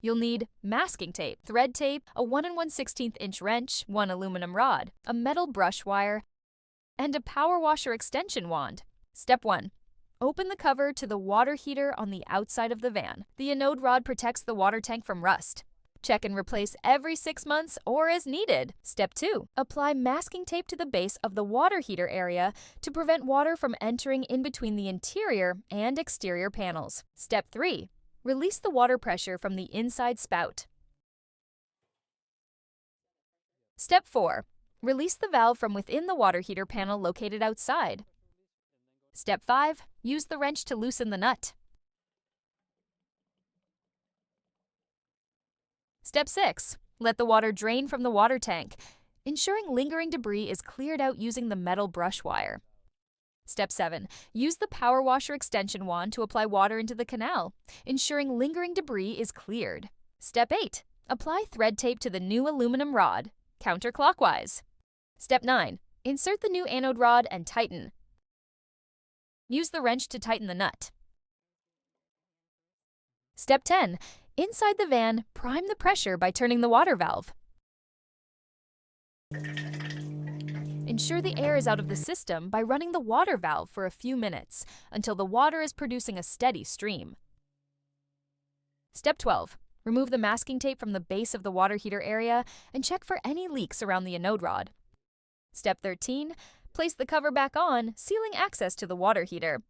You'll need masking tape, thread tape, a 1 1/16 inch wrench, 1 aluminum rod, a metal brush wire, and a power washer extension wand. Step 1. Open the cover to the water heater on the outside of the van. The Anode rod protects the water tank from rust. Check and replace every 6 months or as needed. Step 2. Apply masking tape to the base of the water heater area to prevent water from entering in between the interior and exterior panels. Step 3. Release the water pressure from the inside spout. Step 4. Release the valve from within the water heater panel located outside. Step 5. Use the wrench to loosen the nut. Step 6. Let the water drain from the water tank, ensuring lingering debris is cleared out using the metal brush wire. Step 7. Use the power washer extension wand to apply water into the canal, ensuring lingering debris is cleared. Step 8. Apply thread tape to the new aluminum rod, counterclockwise. Step 9. Insert the new anode rod and tighten. Use the wrench to tighten the nut. Step 10. Inside the van, prime the pressure by turning the water valve. Ensure the air is out of the system by running the water valve for a few minutes until the water is producing a steady stream. Step 12. Remove the masking tape from the base of the water heater area and check for any leaks around the anode rod. Step 13. Place the cover back on, sealing access to the water heater.